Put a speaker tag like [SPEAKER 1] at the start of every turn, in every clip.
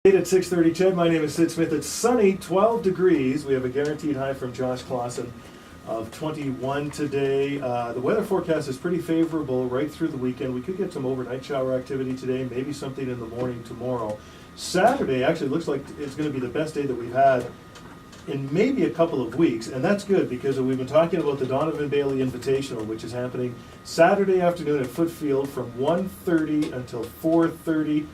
[SPEAKER 1] At 6:30, CHED. My name is Sid Smith. It's sunny, 12 degrees. We have a guaranteed high from Josh Clausen of 21 today. The weather forecast is pretty favorable right through the weekend. We could get some overnight shower activity today, maybe something in the morning tomorrow. Saturday actually looks like it's going to be the best day that we've had in maybe a couple of weeks, and that's good because we've been talking about the Donovan Bailey Invitational, which is happening Saturday afternoon at Footfield from 1:30 until 4:30.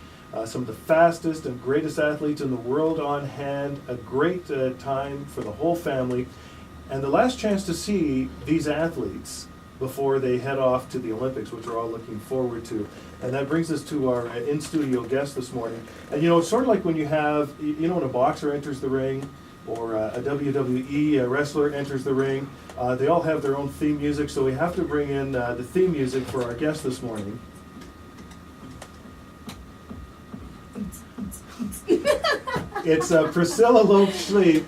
[SPEAKER 1] Some of the fastest and greatest athletes in the world on hand, a great time for the whole family, and the last chance to see these athletes before they head off to the Olympics, which we're all looking forward to. And that brings us to our in-studio guest this morning. And you know, it's sort of like when you have, you know, when a boxer enters the ring, or a WWE wrestler enters the ring, they all have their own theme music, so we have to bring in the theme music for our guest this morning. It's Priscilla Lopes-Schliep,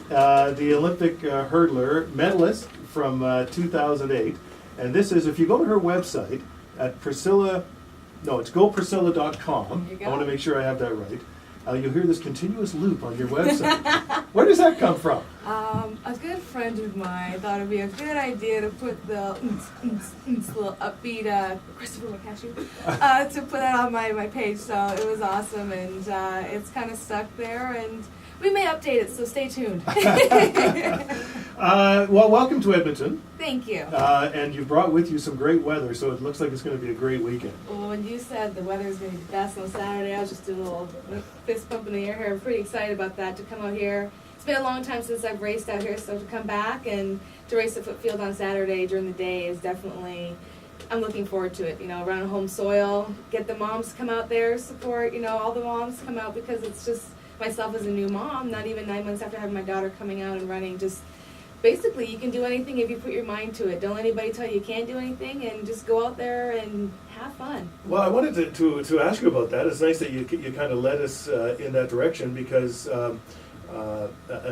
[SPEAKER 1] the Olympic hurdler, medalist from 2008. And this is, if you go to her website at gopriscilla.com. I want to make sure I have that right. You'll hear this continuous loop on your website. Where does that come from?
[SPEAKER 2] A good friend of mine thought it'd be a good idea to put the little upbeat Christopher McCashew to put that on my page. So it was awesome, and it's kind of stuck there, and we may update it, so stay tuned.
[SPEAKER 1] Well, welcome to Edmonton.
[SPEAKER 2] Thank you.
[SPEAKER 1] And you brought with you some great weather, so it looks like it's going to be a great weekend.
[SPEAKER 2] Well, when you said the weather is going to be best on Saturday, I was just doing a little fist pump in the air here. I'm pretty excited about that, to come out here. It's been a long time since I've raced out here, so to come back and to race at Footfield on Saturday during the day is definitely, I'm looking forward to it. You know, around home soil, get the moms to come out there, support, you know, all the moms come out, because it's just, myself as a new mom, not even 9 months after having my daughter, coming out and running, just basically you can do anything if you put your mind to it. Don't let anybody tell you can't do anything, and just go out there and have fun.
[SPEAKER 1] Well, I wanted to ask you about that. It's nice that you kind of led us in that direction, because an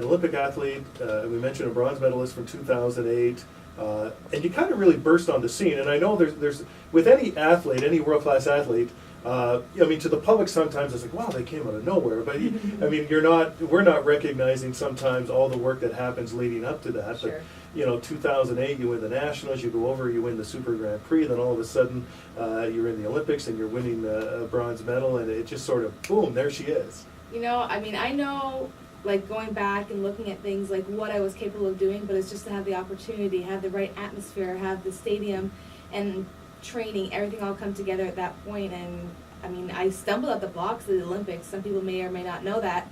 [SPEAKER 1] Olympic athlete, we mentioned a bronze medalist from 2008, and you kind of really burst on the scene. And I know there's with any athlete, any world-class athlete, I mean, to the public sometimes it's like, wow, they came out of nowhere. But I mean, we're not recognizing sometimes all the work that happens leading up to that.
[SPEAKER 2] Sure.
[SPEAKER 1] But you know, 2008, you win the Nationals, you go over, you win the Super Grand Prix, then all of a sudden you're in the Olympics and you're winning a bronze medal, and it just sort of, boom, there she is.
[SPEAKER 2] You know, I mean, I know, like, going back and looking at things like what I was capable of doing, but it's just to have the opportunity, have the right atmosphere, have the stadium and training, everything all come together at that point. And I mean, I stumbled at the blocks of the Olympics. Some people may or may not know that.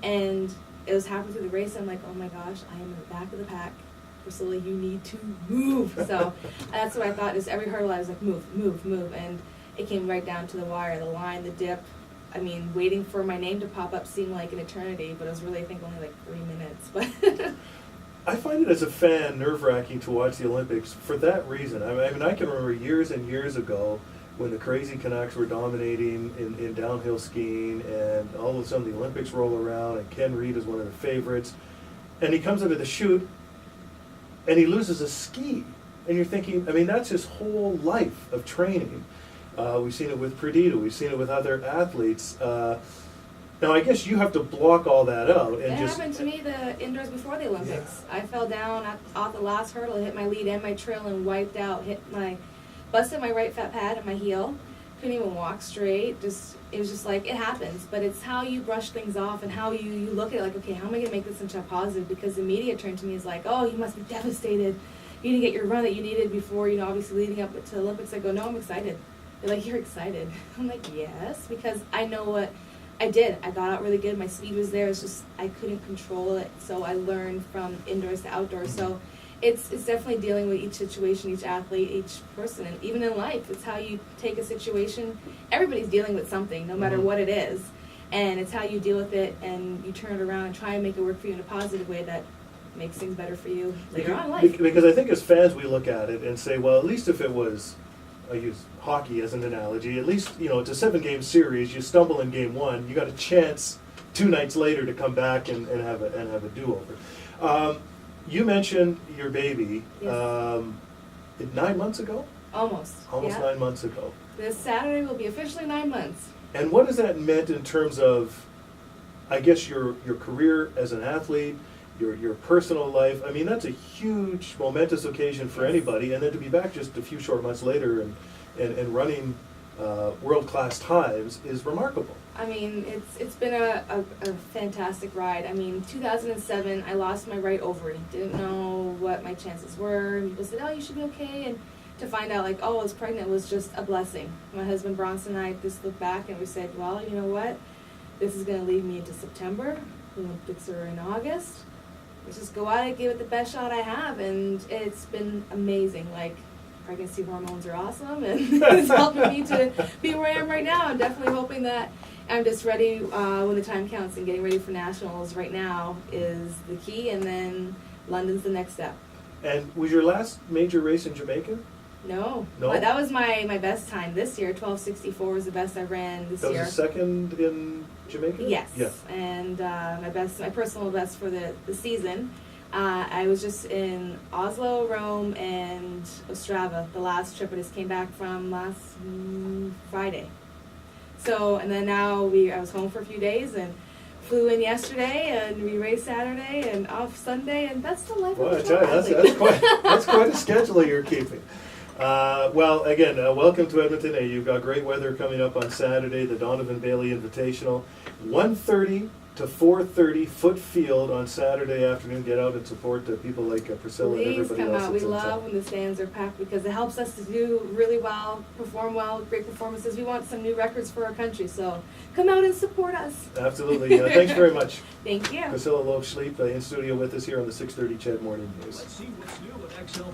[SPEAKER 2] And it was halfway through the race, I'm like, oh my gosh, I am in the back of the pack. Priscilla, you need to move. So that's what I thought. Just every hurdle, I was like, move, move, move. And it came right down to the wire, the line, the dip. I mean, waiting for my name to pop up seemed like an eternity, but it was really, I think, only like 3 minutes. But
[SPEAKER 1] I find it as a fan nerve-wracking to watch the Olympics for that reason. I mean, I can remember years and years ago when the crazy Canucks were dominating in downhill skiing, and all of a sudden the Olympics roll around, and Ken Reid is one of the favorites, and he comes into the chute, and he loses a ski. And you're thinking, I mean, that's his whole life of training. We've seen it with Perdita, we've seen it with other athletes. Now, I guess you have to block all that out. And
[SPEAKER 2] it happened to me the indoors before the Olympics. Yeah. I fell down off the last hurdle, hit my lead and my trail, and wiped out, busted my right fat pad at my heel. Couldn't even walk straight. It was just like, it happens. But it's how you brush things off and how you look at it, like, okay, how am I going to make this into a positive? Because the media turned to me as like, oh, you must be devastated. You didn't get your run that you needed before, you know, obviously leading up to the Olympics. I go, no, I'm excited. They're like, you're excited. I'm like, yes, because I know what I did. I got out really good. My speed was there. It's just I couldn't control it. So I learned from indoors to outdoors. So it's definitely dealing with each situation, each athlete, each person, and even in life, it's how you take a situation. Everybody's dealing with something, no matter what it is, and it's how you deal with it, and you turn it around and try and make it work for you in a positive way that makes things better for you later on in life.
[SPEAKER 1] Because I think as fans we look at it and say, well, at least if it was, I use hockey as an analogy, at least, you know, it's a 7-game series, you stumble in game 1, you got a chance 2 nights later to come back and have a do-over. You mentioned your baby.
[SPEAKER 2] Yes.
[SPEAKER 1] 9 months ago?
[SPEAKER 2] Almost.
[SPEAKER 1] Almost
[SPEAKER 2] Yeah.
[SPEAKER 1] 9 months ago.
[SPEAKER 2] This Saturday will be officially 9 months.
[SPEAKER 1] And what has that meant in terms of I guess your career as an athlete, your personal life, I mean, that's a huge momentous occasion for
[SPEAKER 2] Yes.
[SPEAKER 1] anybody, and then to be back just a few short months later and running world-class times is remarkable.
[SPEAKER 2] I mean, it's been a fantastic ride. I mean, 2007, I lost my right ovary. Didn't know what my chances were. And people said, oh, you should be okay. And to find out, like, oh, I was pregnant was just a blessing. My husband Bronson and I just looked back and we said, well, you know what? This is going to lead me into September. The Olympics are in August. Let's just go out and give it the best shot I have. And it's been amazing. Like, pregnancy hormones are awesome. And it's helping me to be where I am right now. I'm definitely hoping that I'm just ready when the time counts, and getting ready for nationals right now is the key, and then London's the next step.
[SPEAKER 1] And was your last major race in Jamaica?
[SPEAKER 2] No.
[SPEAKER 1] No?
[SPEAKER 2] But that was my best time this year. 12:64 was the best I ran this
[SPEAKER 1] That
[SPEAKER 2] year.
[SPEAKER 1] was the second in Jamaica?
[SPEAKER 2] Yes.
[SPEAKER 1] Yeah.
[SPEAKER 2] And my personal best for the season. I was just in Oslo, Rome, and Ostrava, the last trip I just came back from last Friday. So, and then now I was home for a few days and flew in yesterday, and we raced Saturday and off Sunday, and that's the life
[SPEAKER 1] Well,
[SPEAKER 2] of
[SPEAKER 1] I
[SPEAKER 2] a
[SPEAKER 1] tell you,
[SPEAKER 2] athlete.
[SPEAKER 1] that's quite a schedule you're keeping. Well, again, welcome to Edmonton. You've got great weather coming up on Saturday, the Donovan Bailey Invitational, 1:30 to 4:30 Foot Field on Saturday afternoon. Get out and support people like Priscilla and
[SPEAKER 2] Please
[SPEAKER 1] everybody
[SPEAKER 2] come
[SPEAKER 1] else.
[SPEAKER 2] out. We
[SPEAKER 1] that's in
[SPEAKER 2] love
[SPEAKER 1] town.
[SPEAKER 2] when the stands are packed because it helps us to do really well, perform well, great performances. We want some new records for our country, so come out and support us.
[SPEAKER 1] Absolutely. Thanks very much.
[SPEAKER 2] Thank you.
[SPEAKER 1] Priscilla Lopes-Schliep in studio with us here on the 6:30 CHED Morning News.
[SPEAKER 3] Let's see what's new at XL.